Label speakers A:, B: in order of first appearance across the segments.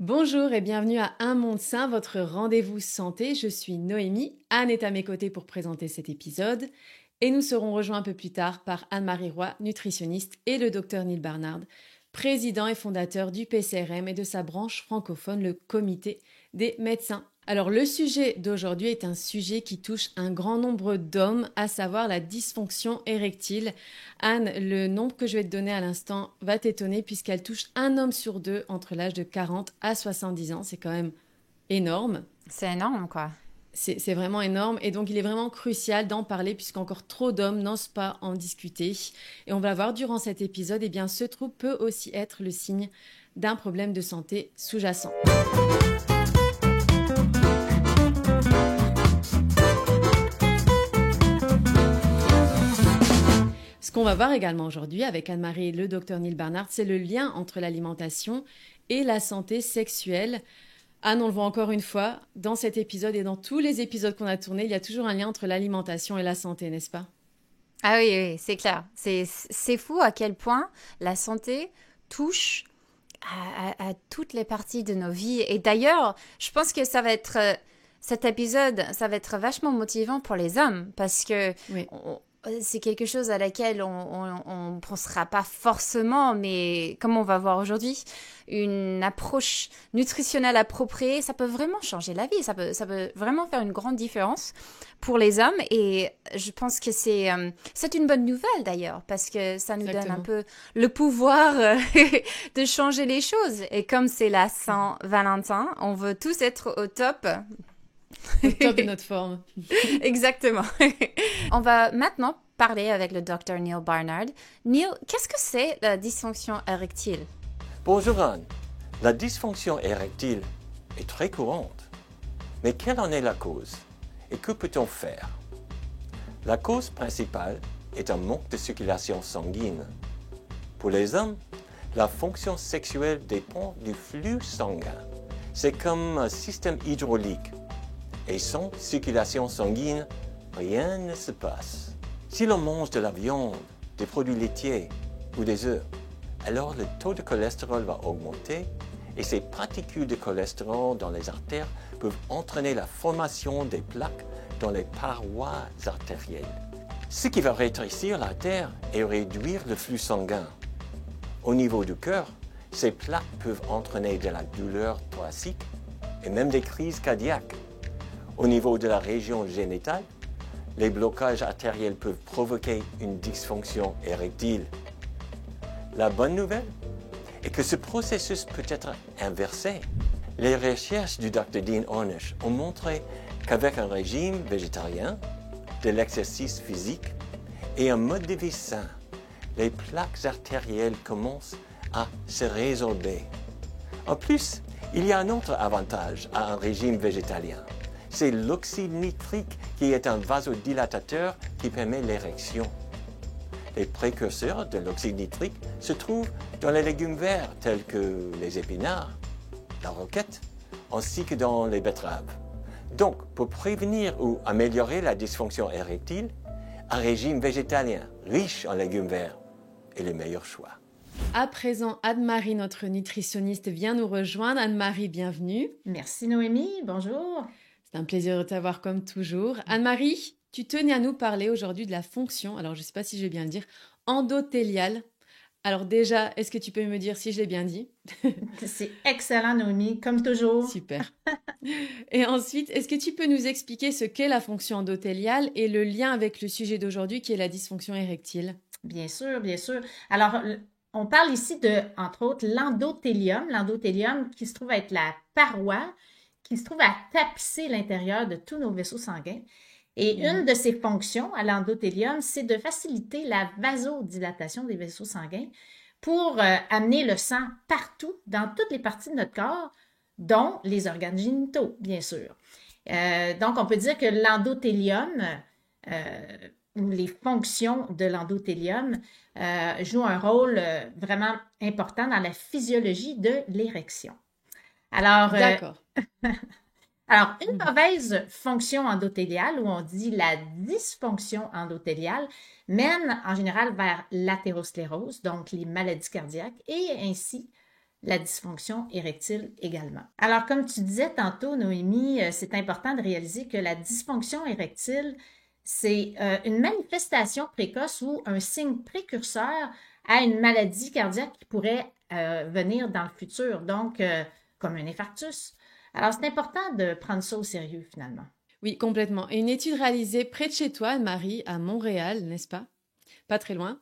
A: Bonjour et bienvenue à Un Monde Sain, votre rendez-vous santé. Je suis Noémie, Anne est à mes côtés pour présenter cet épisode et nous serons rejoints un peu plus tard par Anne-Marie Roy, nutritionniste, et le docteur Neil Barnard, président et fondateur du PCRM et de sa branche francophone, le Comité des médecins. Alors le sujet d'aujourd'hui est un sujet qui touche un grand nombre d'hommes, à savoir la dysfonction érectile. Anne, le nombre que je vais te donner à l'instant va t'étonner puisqu'elle touche un homme sur deux entre l'âge de 40 à 70 ans. C'est quand même énorme.
B: C'est énorme, quoi.
A: C'est vraiment énorme et donc il est vraiment crucial d'en parler puisqu'encore trop d'hommes n'osent pas en discuter. Et on va voir durant cet épisode, eh bien ce trouble peut aussi être le signe d'un problème de santé sous-jacent. Ce qu'on va voir également aujourd'hui avec Anne-Marie et le docteur Neil Barnard, c'est le lien entre l'alimentation et la santé sexuelle. Anne, on le voit encore une fois, dans cet épisode et dans tous les épisodes qu'on a tournés, il y a toujours un lien entre l'alimentation et la santé, n'est-ce pas?
B: Ah oui, oui, c'est clair. C'est fou à quel point la santé touche à toutes les parties de nos vies. Et d'ailleurs, je pense que ça va être, cet épisode, ça va être vachement motivant pour les hommes parce que
A: Oui,
B: c'est quelque chose à laquelle on pensera pas forcément, mais comme on va voir aujourd'hui, une approche nutritionnelle appropriée, ça peut vraiment changer la vie, ça peut vraiment faire une grande différence pour les hommes et je pense que c'est une bonne nouvelle d'ailleurs parce que ça nous donne un
A: exactement.
B: peu le pouvoir de changer les choses et comme c'est la Saint-Valentin, on veut tous être au top.
A: Au top de notre forme.
B: Exactement. On va maintenant parler avec le docteur Neil Barnard. Neil, qu'est-ce que c'est la dysfonction érectile?
C: Bonjour Anne. La dysfonction érectile est très courante. Mais quelle en est la cause? Et que peut-on faire? La cause principale est un manque de circulation sanguine. Pour les hommes, la fonction sexuelle dépend du flux sanguin. C'est comme un système hydraulique. Et sans circulation sanguine, rien ne se passe. Si l'on mange de la viande, des produits laitiers ou des œufs, alors le taux de cholestérol va augmenter et ces particules de cholestérol dans les artères peuvent entraîner la formation des plaques dans les parois artérielles, ce qui va rétrécir l'artère et réduire le flux sanguin. Au niveau du cœur, ces plaques peuvent entraîner de la douleur thoracique et même des crises cardiaques. Au niveau de la région génitale, les blocages artériels peuvent provoquer une dysfonction érectile. La bonne nouvelle est que ce processus peut être inversé. Les recherches du Dr. Dean Ornish ont montré qu'avec un régime végétarien, de l'exercice physique et un mode de vie sain, les plaques artérielles commencent à se résorber. En plus, il y a un autre avantage à un régime végétalien. C'est l'oxyde nitrique qui est un vasodilatateur qui permet l'érection. Les précurseurs de l'oxyde nitrique se trouvent dans les légumes verts tels que les épinards, la roquette, ainsi que dans les betteraves. Donc, pour prévenir ou améliorer la dysfonction érectile, un régime végétalien riche en légumes verts est le meilleur choix.
A: À présent, Anne-Marie, notre nutritionniste, vient nous rejoindre. Anne-Marie, bienvenue.
D: Merci Noémie, bonjour.
A: C'est un plaisir de t'avoir comme toujours. Anne-Marie, tu tenais à nous parler aujourd'hui de la fonction, alors je ne sais pas si je vais bien le dire, endothéliale. Alors déjà, est-ce que tu peux me dire si je l'ai bien dit?
D: C'est excellent Noémie, comme toujours.
A: Super. Et ensuite, est-ce que tu peux nous expliquer ce qu'est la fonction endothéliale et le lien avec le sujet d'aujourd'hui qui est la dysfonction érectile?
D: Bien sûr, bien sûr. Alors, on parle ici de, entre autres, l'endothélium qui se trouve être la paroi qui se trouve à tapisser l'intérieur de tous nos vaisseaux sanguins. Et une de ses fonctions à l'endothélium, c'est de faciliter la vasodilatation des vaisseaux sanguins pour amener le sang partout, dans toutes les parties de notre corps, dont les organes génitaux, bien sûr. Donc, on peut dire que l'endothélium, ou les fonctions de l'endothélium, jouent un rôle vraiment important dans la physiologie de l'érection. Alors,
A: D'accord.
D: alors, une mauvaise fonction endothéliale, ou on dit la dysfonction endothéliale, mène en général vers l'athérosclérose, donc les maladies cardiaques, et ainsi la dysfonction érectile également. Alors, comme tu disais tantôt, Noémie, c'est important de réaliser que la dysfonction érectile, c'est une manifestation précoce ou un signe précurseur à une maladie cardiaque qui pourrait venir dans le futur, donc comme un infarctus. Alors, c'est important de prendre ça au sérieux, finalement.
A: Oui, complètement. Et une étude réalisée près de chez toi, Anne-Marie, à Montréal, n'est-ce pas? Pas très loin,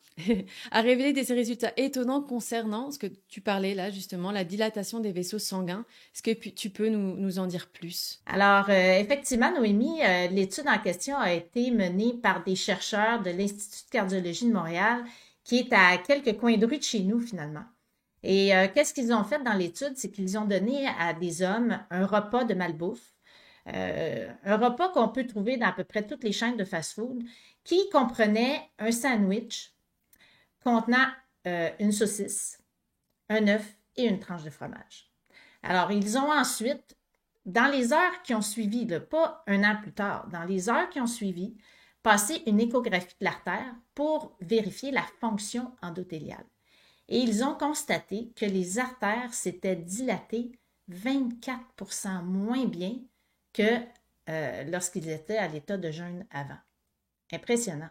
A: a révélé des résultats étonnants concernant ce que tu parlais là, justement, la dilatation des vaisseaux sanguins. Est-ce que tu peux nous en dire plus?
D: Alors, effectivement, Noémie, l'étude en question a été menée par des chercheurs de l'Institut de cardiologie de Montréal, qui est à quelques coins de rue de chez nous, finalement. Et qu'est-ce qu'ils ont fait dans l'étude? C'est qu'ils ont donné à des hommes un repas de malbouffe, un repas qu'on peut trouver dans à peu près toutes les chaînes de fast-food, qui comprenait un sandwich contenant une saucisse, un œuf et une tranche de fromage. Alors, ils ont ensuite, dans les heures qui ont suivi, là, pas un an plus tard, dans les heures qui ont suivi, passé une échographie de l'artère pour vérifier la fonction endothéliale. Et ils ont constaté que les artères s'étaient dilatées 24% moins bien que lorsqu'ils étaient à l'état de jeûne avant. Impressionnant.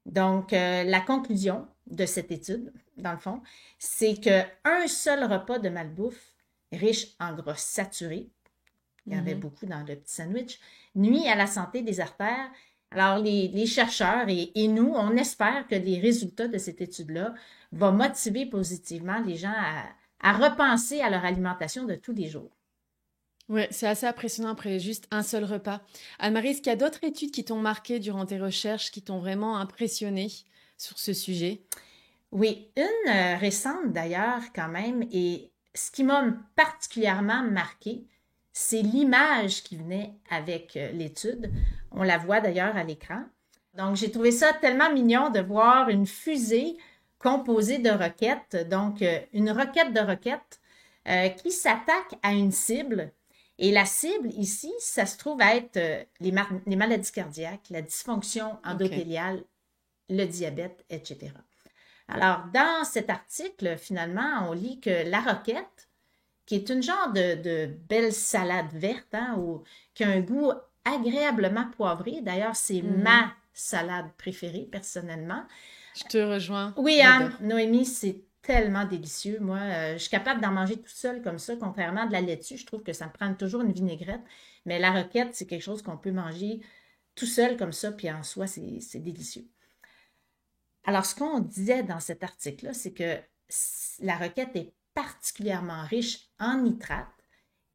D: Donc, la conclusion de cette étude, dans le fond, c'est qu'un seul repas de malbouffe riche en gras saturés, il y en avait beaucoup dans le petit sandwich, nuit à la santé des artères. Alors, les chercheurs et nous, on espère que les résultats de cette étude-là vont motiver positivement les gens à repenser à leur alimentation de tous les jours.
A: Oui, c'est assez impressionnant après juste un seul repas. Anne-Marie, est-ce qu'il y a d'autres études qui t'ont marqué durant tes recherches, qui t'ont vraiment impressionné sur ce sujet?
D: Oui, une récente d'ailleurs quand même, et ce qui m'a particulièrement marqué, c'est l'image qui venait avec l'étude. On la voit d'ailleurs à l'écran. Donc, j'ai trouvé ça tellement mignon de voir une fusée composée de roquettes, donc une roquette de roquettes qui s'attaque à une cible. Et la cible ici, ça se trouve être les maladies cardiaques, la dysfonction endothéliale, le diabète, etc. Alors, dans cet article, finalement, on lit que la roquette, qui est une genre de belle salade verte, qui a un goût agréablement poivré. D'ailleurs, c'est ma salade préférée, personnellement.
A: Je te rejoins.
D: Oui, Anne, Noémie, c'est tellement délicieux. Moi, je suis capable d'en manger toute seule comme ça, contrairement à de la laitue. Je trouve que ça me prend toujours une vinaigrette. Mais la roquette, c'est quelque chose qu'on peut manger tout seul comme ça, puis en soi, c'est délicieux. Alors, ce qu'on disait dans cet article-là, c'est que la roquette est particulièrement riche en nitrate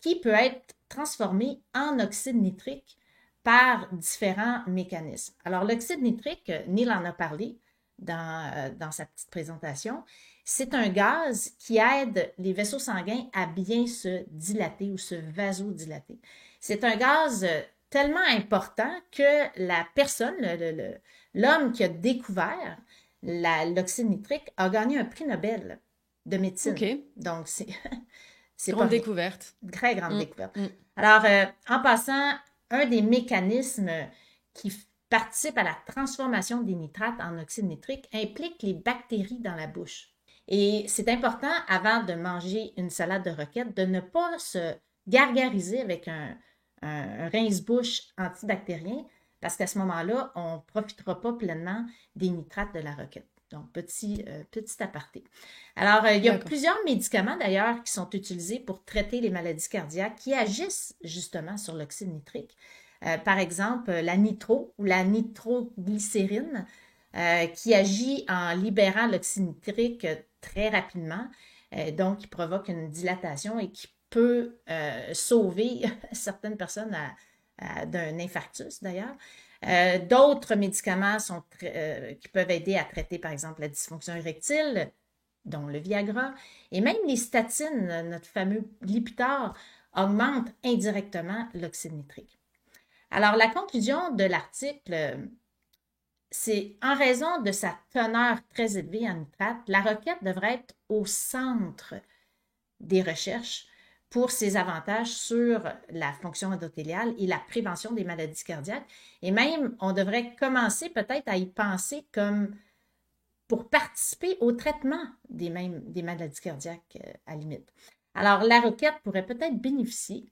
D: qui peut être transformé en oxyde nitrique par différents mécanismes. Alors, l'oxyde nitrique, Neil en a parlé dans sa petite présentation, c'est un gaz qui aide les vaisseaux sanguins à bien se dilater ou se vasodilater. C'est un gaz tellement important que la personne, l'homme qui a découvert l'oxyde nitrique a gagné un prix Nobel de médecine.
A: OK.
D: Donc, c'est
A: grande découverte.
D: Très grande découverte. Alors, en passant, un des mécanismes qui participe à la transformation des nitrates en oxyde nitrique implique les bactéries dans la bouche. Et c'est important, avant de manger une salade de roquette, de ne pas se gargariser avec un rince-bouche antibactérien, parce qu'à ce moment-là, on ne profitera pas pleinement des nitrates de la roquette. Donc, petit aparté. Alors, il y a plusieurs médicaments d'ailleurs qui sont utilisés pour traiter les maladies cardiaques qui agissent justement sur l'oxyde nitrique. Par exemple, la nitro ou la nitroglycérine qui agit en libérant l'oxyde nitrique très rapidement, donc qui provoque une dilatation et qui peut sauver certaines personnes d'un infarctus d'ailleurs. D'autres médicaments qui peuvent aider à traiter, par exemple, la dysfonction érectile, dont le Viagra, et même les statines, notre fameux Lipitor, augmentent indirectement l'oxyde nitrique. Alors, la conclusion de l'article, c'est en raison de sa teneur très élevée en nitrate, la roquette devrait être au centre des recherches pour ses avantages sur la fonction endothéliale et la prévention des maladies cardiaques. Et même, on devrait commencer peut-être à y penser comme pour participer au traitement des maladies cardiaques à la limite. Alors, la roquette pourrait peut-être bénéficier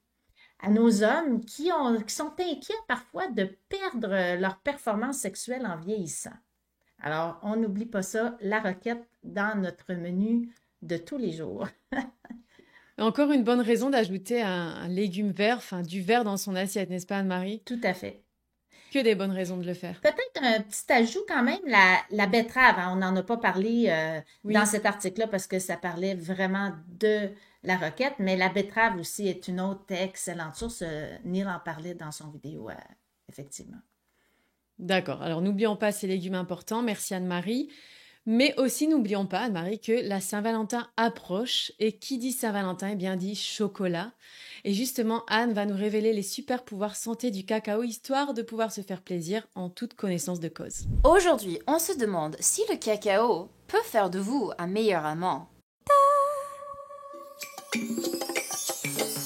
D: à nos hommes qui sont inquiets parfois de perdre leur performance sexuelle en vieillissant. Alors, on n'oublie pas ça, la roquette dans notre menu de tous les jours.
A: Encore une bonne raison d'ajouter un légume vert, enfin du vert dans son assiette, n'est-ce pas Anne-Marie?
D: Tout à fait.
A: Que des bonnes raisons de le faire.
D: Peut-être un petit ajout quand même, la betterave. Hein, on n'en a pas parlé dans cet article-là parce que ça parlait vraiment de la roquette, mais la betterave aussi est une autre excellente source. Neil en parlait dans son vidéo, effectivement.
A: D'accord. Alors, n'oublions pas ces légumes importants. Merci Anne-Marie. Mais aussi, n'oublions pas, Anne-Marie, que la Saint-Valentin approche. Et qui dit Saint-Valentin, eh bien dit chocolat. Et justement, Anne va nous révéler les super pouvoirs santé du cacao, histoire de pouvoir se faire plaisir en toute connaissance de cause.
B: Aujourd'hui, on se demande si le cacao peut faire de vous un meilleur amant.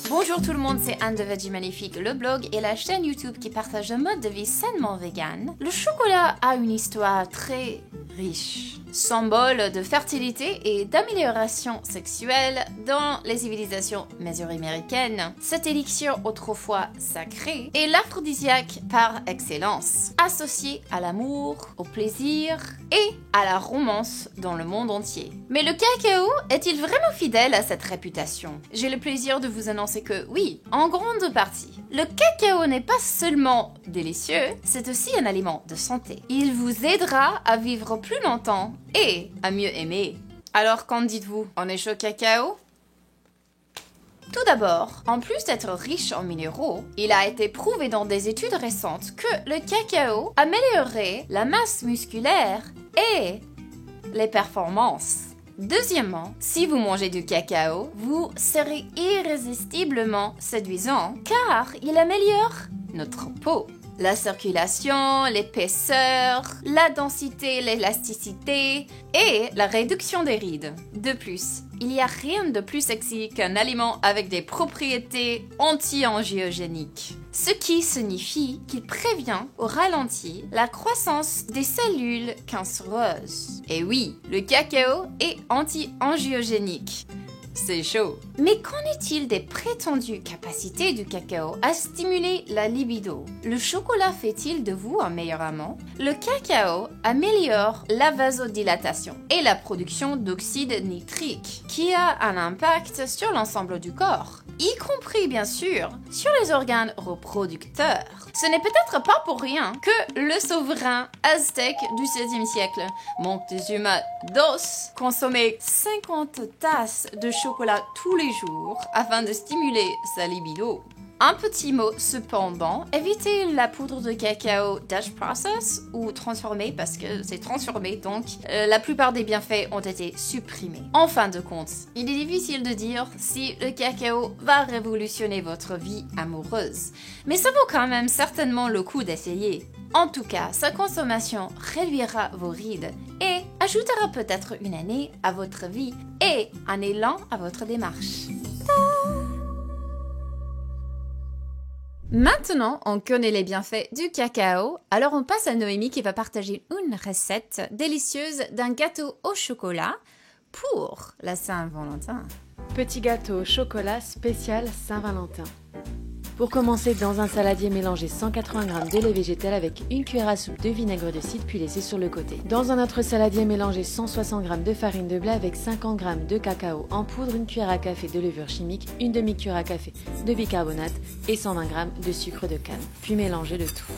B: Bonjour tout le monde, c'est Anne de Veggie Magnifique, le blog et la chaîne YouTube qui partage un mode de vie sainement vegan. Le chocolat a une histoire très riche, symbole de fertilité et d'amélioration sexuelle dans les civilisations mésoaméricaines. Cet élixir autrefois sacré est l'aphrodisiaque par excellence, associé à l'amour, au plaisir et à la romance dans le monde entier. Mais le cacao est-il vraiment fidèle à cette réputation? J'ai le plaisir de vous annoncer que oui, en grande partie. Le cacao n'est pas seulement délicieux, c'est aussi un aliment de santé. Il vous aidera à vivre plus longtemps et à mieux aimer. Alors qu'en dites-vous? On est chaud cacao? Tout d'abord, en plus d'être riche en minéraux, il a été prouvé dans des études récentes que le cacao améliorait la masse musculaire et les performances. Deuxièmement, si vous mangez du cacao, vous serez irrésistiblement séduisant car il améliore notre peau. La circulation, l'épaisseur, la densité, l'élasticité et la réduction des rides. De plus, il n'y a rien de plus sexy qu'un aliment avec des propriétés anti-angiogéniques. Ce qui signifie qu'il prévient au ralenti la croissance des cellules cancéreuses. Et oui, le cacao est anti-angiogénique. C'est chaud. Mais qu'en est-il des prétendues capacités du cacao à stimuler la libido? Le chocolat fait-il de vous un meilleur amant? Le cacao améliore la vasodilatation et la production d'oxyde nitrique, qui a un impact sur l'ensemble du corps, y compris bien sûr sur les organes reproducteurs. Ce n'est peut-être pas pour rien que le souverain aztèque du 16e siècle, Moctezuma II, consommait 50 tasses de chocolat tous les jours afin de stimuler sa libido. Un petit mot cependant, évitez la poudre de cacao Dutch Process ou transformée parce que c'est transformé donc la plupart des bienfaits ont été supprimés. En fin de compte, il est difficile de dire si le cacao va révolutionner votre vie amoureuse, mais ça vaut quand même certainement le coup d'essayer. En tout cas, sa consommation réduira vos rides et ajoutera peut-être une année à votre vie et un élan à votre démarche. Maintenant, on connaît les bienfaits du cacao, alors on passe à Noémie qui va partager une recette délicieuse d'un gâteau au chocolat pour la Saint-Valentin.
A: Petit gâteau au chocolat spécial Saint-Valentin. Pour commencer, dans un saladier, mélangez 180 g de lait végétal avec une cuillère à soupe de vinaigre de cidre puis laissez sur le côté. Dans un autre saladier, mélangez 160 g de farine de blé avec 50 g de cacao en poudre, une cuillère à café de levure chimique, une demi-cuillère à café de bicarbonate et 120 g de sucre de canne. Puis mélangez le tout.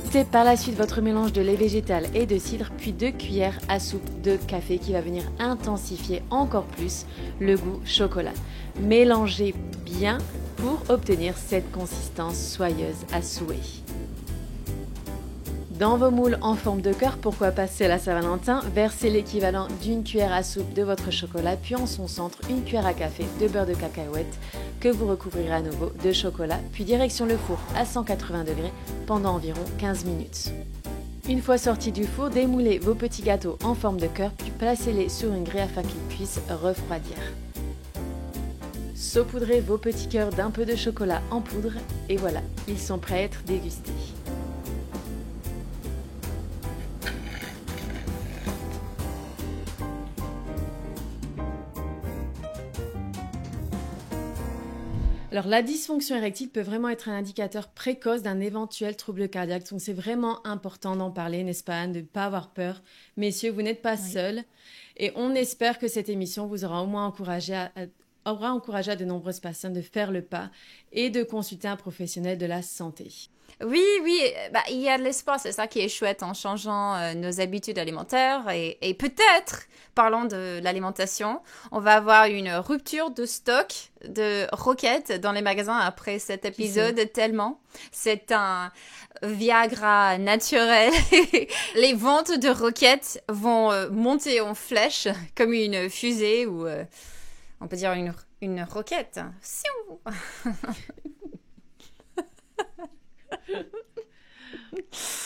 A: Ajoutez par la suite votre mélange de lait végétal et de cidre, puis 2 cuillères à soupe de café qui va venir intensifier encore plus le goût chocolat. Mélangez bien pour obtenir cette consistance soyeuse à souhait. Dans vos moules en forme de cœur, pourquoi pas c'est la Saint-Valentin, versez l'équivalent d'une cuillère à soupe de votre chocolat, puis en son centre une cuillère à café de beurre de cacahuète que vous recouvrirez à nouveau de chocolat, puis direction le four à 180 degrés pendant environ 15 minutes. Une fois sortis du four, démoulez vos petits gâteaux en forme de cœur, puis placez-les sur une grille afin qu'ils puissent refroidir. Saupoudrez vos petits cœurs d'un peu de chocolat en poudre et voilà, ils sont prêts à être dégustés. Alors, la dysfonction érectile peut vraiment être un indicateur précoce d'un éventuel trouble cardiaque. Donc, c'est vraiment important d'en parler, n'est-ce pas, Anne, de ne pas avoir peur. Messieurs, vous n'êtes pas seuls. Et on espère que cette émission vous aura au moins encouragé à de nombreuses personnes de faire le pas et de consulter un professionnel de la santé.
B: Oui, il y a de l'espoir, c'est ça qui est chouette en changeant nos habitudes alimentaires et peut-être, parlant de l'alimentation, on va avoir une rupture de stock de roquettes dans les magasins après cet épisode tellement. C'est un Viagra naturel. Les ventes de roquettes vont monter en flèche comme une fusée ou on peut dire une roquette.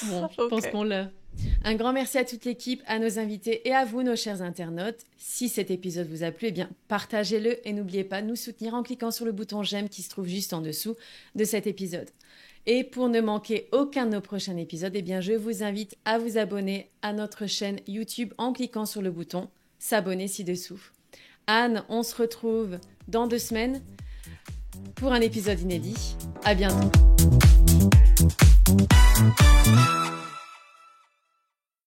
A: Bon, je pense qu'on l'a. Un grand merci à toute l'équipe, à nos invités et à vous, nos chers internautes. Si cet épisode vous a plu, eh bien, partagez-le et n'oubliez pas de nous soutenir en cliquant sur le bouton j'aime qui se trouve juste en dessous de cet épisode. Et pour ne manquer aucun de nos prochains épisodes, eh bien, je vous invite à vous abonner à notre chaîne YouTube en cliquant sur le bouton s'abonner ci-dessous. Anne, on se retrouve dans 2 semaines pour un épisode inédit. À bientôt.